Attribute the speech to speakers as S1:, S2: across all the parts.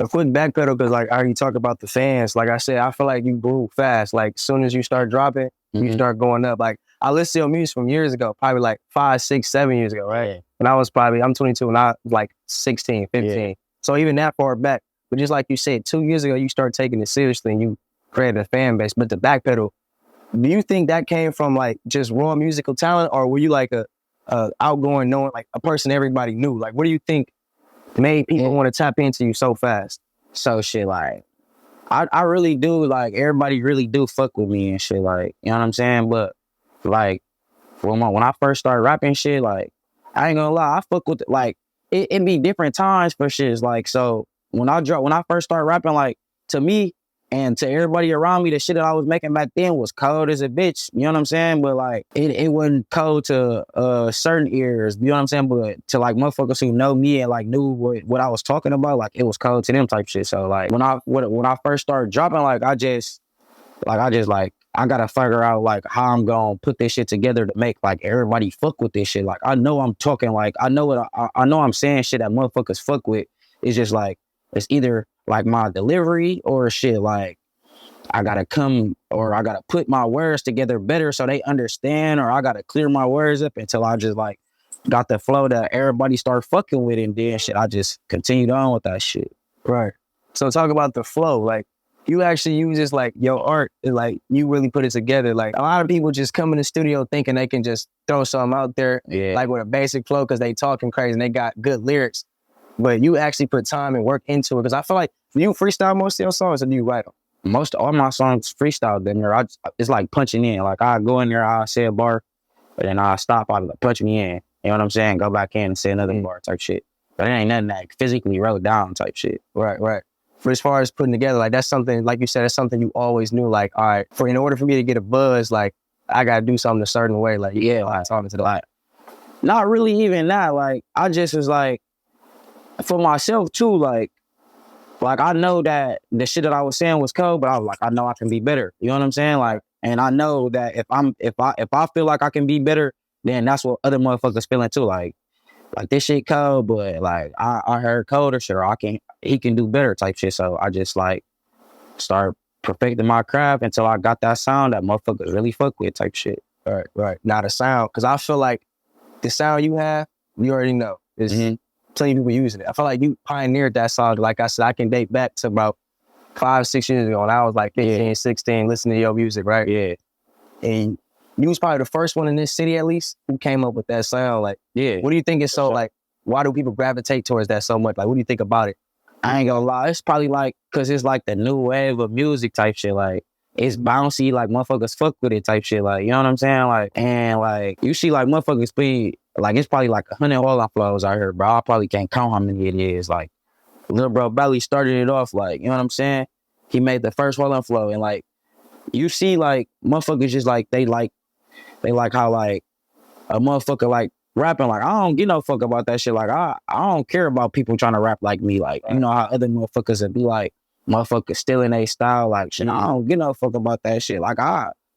S1: a quick backpedal, because like I already talked about the fans. Like I said, I feel like you grew fast. Like as soon as you start dropping, you start going up. Like I listened to your music from years ago, probably like 5, 6, 7 years ago, right?
S2: Yeah.
S1: And I'm 22 and I was like 16, 15.
S2: Yeah.
S1: So even that far back, but just like you said, 2 years ago, you start taking it seriously and you created a fan base. But the backpedal, do you think that came from like just raw musical talent, or were you like a outgoing, knowing, like a person everybody knew? Like, what do you think made people want to tap into you so fast?
S2: So shit, like, I really do, like, everybody really do fuck with me and shit, like, you know what I'm saying? But, like, when I first started rapping shit, like, I ain't gonna lie, I fuck with, like, it be different times for shit, like, so, when I first started rapping, like, to me, and to everybody around me, the shit that I was making back then was cold as a bitch. You know what I'm saying? But like, it wasn't cold to certain ears. You know what I'm saying? But to like motherfuckers who know me and like knew what I was talking about, like it was cold to them type shit. So like when I first started dropping, like I gotta figure out like how I'm gonna put this shit together to make like everybody fuck with this shit. Like I know I'm talking, like I know I'm saying shit that motherfuckers fuck with. It's just like it's either like my delivery or shit like I gotta put my words together better so they understand, or I gotta clear my words up until I just like got the flow that everybody start fucking with, and then shit I just continued on with that shit.
S1: Right. So talk about the flow. Like you actually use this, like your art, like you really put it together. Like a lot of people just come in the studio thinking they can just throw something out there, like with a basic flow because they talking crazy and they got good lyrics. But you actually put time and work into it, because I feel like you freestyle most of your songs, or do you write them?
S2: All my songs freestyle. Then it's like punching in. Like I go in there, I say a bar, but then I stop. I like punch me in. You know what I'm saying? Go back in and say another bar type shit. But it ain't nothing that physically wrote down type shit.
S1: Right. For as far as putting together, like that's something, like you said, that's something you always knew. Like, all right, in order for me to get a buzz, like I gotta do something a certain way. Like like talking to the
S2: like, not really even that. Like I just was like, for myself too, like I know that the shit that I was saying was cold, but I was like, I know I can be better. You know what I'm saying? Like, and I know that if I feel like I can be better, then that's what other motherfuckers feeling too. Like this shit cold, but like I heard colder shit, or he can do better type shit. So I just like start perfecting my craft until I got that sound that motherfuckers really fuck with type shit.
S1: Right. Now the sound, because I feel like the sound you have, you already know. It's plenty of people using it. I feel like you pioneered that song. Like I said, I can date back to about 5, 6 years ago, and I was like 15, 16, listening to your music, right?
S2: Yeah.
S1: And you was probably the first one in this city, at least, who came up with that sound. Like, what do you think is so, like, why do people gravitate towards that so much? Like, what do you think about it?
S2: I ain't gonna lie, it's probably like, cause it's like the new wave of music type shit. Like, it's bouncy, like motherfuckers fuck with it type shit. Like, you know what I'm saying? Like, and like, you see like motherfuckers be, like, it's probably like 100 Haulin flows out here, bro. I probably can't count how many it is. Like, Lil Bro Belly started it off, like, you know what I'm saying? He made the first Haulin flow, and like, you see like motherfuckers just like, they like how like a motherfucker like rapping, like, I don't give no fuck about that shit. Like, I don't care about people trying to rap like me. Like, you know how other motherfuckers would be like, motherfuckers stealing their style, like, shit, I don't give no fuck about that shit. Like,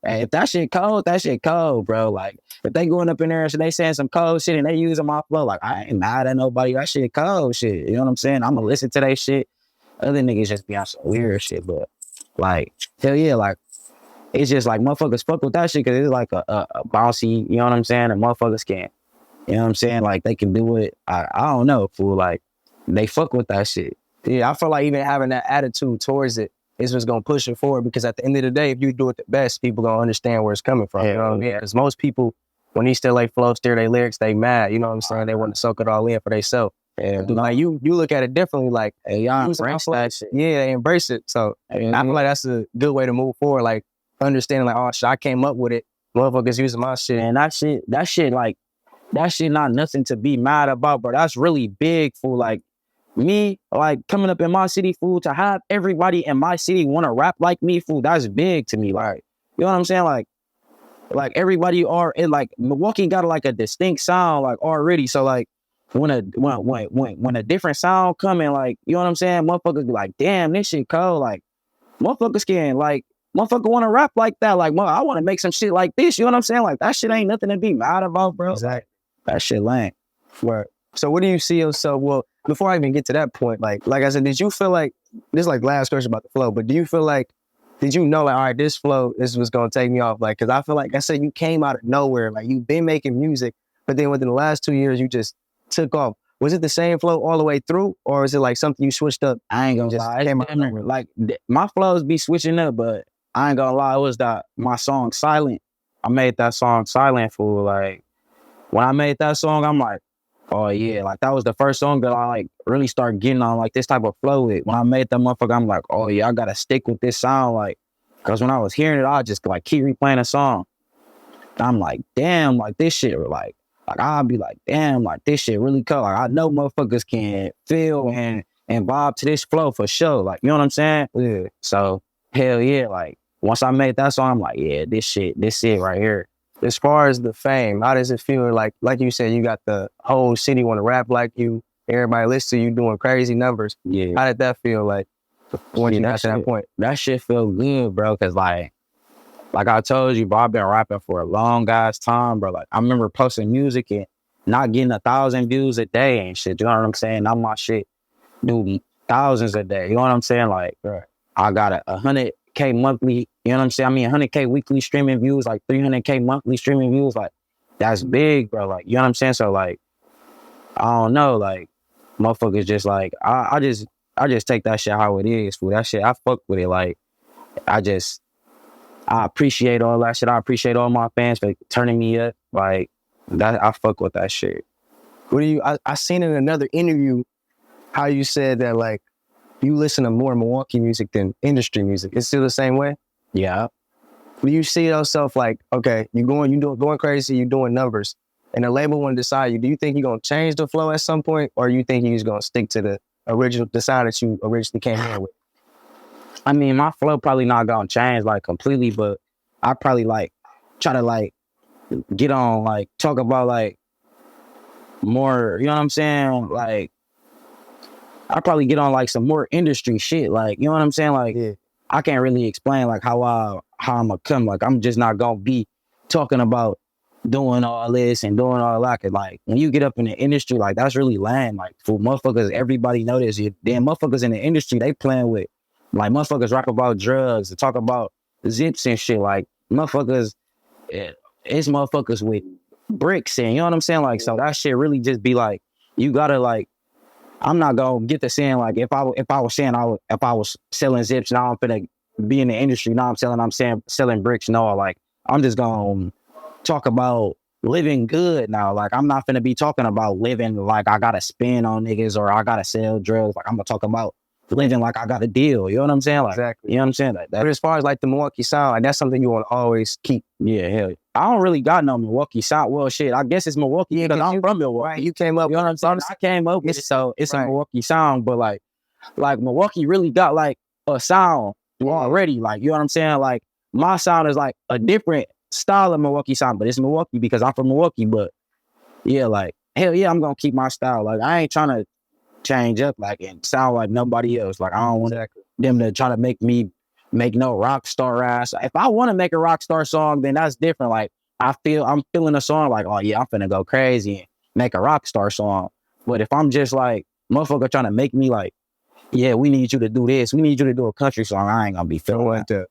S2: if that shit cold, bro. Like, if they going up in there and they saying some cold shit and they using my flow, like, I ain't mad at nobody. That shit cold shit. You know what I'm saying? I'm gonna listen to that shit. Other niggas just be on some weird shit, but like, hell yeah, like, it's just like motherfuckers fuck with that shit because it's like a bouncy, you know what I'm saying? And motherfuckers can, you know what I'm saying? Like, they can do it. I don't know, fool. Like, they fuck with that shit.
S1: Yeah, I feel like even having that attitude towards it is what's gonna push it forward, because at the end of the day, if you do it the best, people gonna understand where it's coming from. You know what I mean? Because most people, when they still like flow, steer their lyrics, they mad. You know what I'm saying? They want to soak it all in for themselves. And like you look at it differently. Like,
S2: hey, y'all embrace that shit.
S1: Yeah, they embrace it. So I feel like that's a good way to move forward. Like, understanding, like, oh shit, I came up with it. Motherfuckers using my shit.
S2: And that shit, like, that shit not nothing to be mad about, bro. That's really big, fool. Like, me, like, coming up in my city, fool, to have everybody in my city want to rap like me, fool, that's big to me. Like, you know what I'm saying? Like everybody like, Milwaukee got like a distinct sound, like, already. So like, when a different sound coming, like, you know what I'm saying? Motherfuckers be like, damn, this shit cold. Like, motherfuckers can, like, motherfucker want to rap like that. Like, I want to make some shit like this. You know what I'm saying? Like, that shit ain't nothing to be mad about, bro.
S1: Exactly.
S2: That shit lame.
S1: Right. So what do you see yourself? Well, before I even get to that point, like I said, did you feel like, this is like last question about the flow, but do you feel like, did you know like, all right, this flow, this was going to take me off? Like, cause I feel like I said, you came out of nowhere. Like you've been making music, but then within the last 2 years, you just took off. Was it the same flow all the way through, or is it like something you switched up?
S2: I ain't gonna lie. It's different. Like my flows be switching up, but I ain't gonna lie. It was my song Silent. I made that song Silent for like, when I made that song, I'm like, oh yeah, like that was the first song that I like really started getting on like this type of flow with. When I made that motherfucker, I'm like, oh yeah, I gotta stick with this sound, like, cause when I was hearing it, I just like keep replaying the song. I'm like, damn, like this shit, like I'll be like, damn, like this shit really cool. Like I know motherfuckers can feel and vibe to this flow for sure. Like, you know what I'm saying? Yeah. So hell yeah, like once I made that song, I'm like, yeah, this it right here.
S1: As far as the fame, how does it feel? Like you said, you got the whole city want to rap like you. Everybody listen to you doing crazy numbers.
S2: Yeah.
S1: How did that feel like when you got to that point?
S2: That shit feel good, bro. Cause like I told you, bro, I've been rapping for a long ass time, bro. Like I remember posting music and not getting 1,000 views a day and shit. You know what I'm saying? Now my shit do thousands a day. You know what I'm saying? Like, right. I got 100K monthly, you know what I'm saying? I mean, 100K weekly streaming views, like 300K monthly streaming views. Like, that's big, bro. Like, you know what I'm saying? So, like, I don't know, like, motherfuckers just like, I just take that shit how it is, fool. That shit, I fuck with it. Like, I appreciate all that shit. I appreciate all my fans for turning me up. Like, that I fuck with that shit.
S1: What do you, I seen in another interview how you said that, like, you listen to more Milwaukee music than industry music. It's still the same way?
S2: Yeah.
S1: Do you see yourself like, okay, going crazy, you doing numbers, and the label want to decide you, do you think you're going to change the flow at some point, or you think you're just going to stick to the sound that you originally came in with?
S2: I mean, my flow probably not going to change like completely, but I probably like try to like get on, like talk about like more, you know what I'm saying? Like, I probably get on like some more industry shit. Like, you know what I'm saying? Like, yeah. I can't really explain like how I'm gonna come. Like, I'm just not gonna be talking about doing all this and doing all that. Like, when you get up in the industry, like that's really lame. Like, for motherfuckers, everybody know this. Damn motherfuckers in the industry, they playing with, like, motherfuckers rap about drugs and talk about zips and shit. Like, motherfuckers, it's motherfuckers with bricks and, you know what I'm saying? Like, so that shit really just be like, you gotta like, I'm not gonna get to saying like if I was saying if I was selling zips, now I'm finna be in the industry. Now I'm selling bricks. No, like I'm just gonna talk about living good now. Like I'm not finna be talking about living like I gotta spend on niggas or I gotta sell drugs. Like I'm gonna talk about living like I got a deal. You know what I'm saying? Like,
S1: exactly.
S2: You know what I'm saying? Like,
S1: but as far as like the Milwaukee sound, like that's something you want to always keep.
S2: Yeah, hell yeah. I don't really got no Milwaukee sound. Well, shit, I guess it's Milwaukee because I'm from Milwaukee.
S1: Right, you came up.
S2: You know what I'm saying? I came up with it, so it's a Milwaukee sound. But like Milwaukee really got like a sound already. Like, you know what I'm saying? Like my sound is like a different style of Milwaukee sound, but it's Milwaukee because I'm from Milwaukee. But yeah, like hell yeah, I'm gonna keep my style. Like I ain't trying to change up like and sound like nobody else. Like I don't want them to try to make me make no rock star ass. If I want to make a rock star song, then that's different. Like I'm feeling a song like, oh yeah, I'm finna go crazy and make a rock star song. But if I'm just like motherfucker trying to make me like, yeah, we need you to do this, we need you to do a country song, I ain't gonna be feeling
S1: that.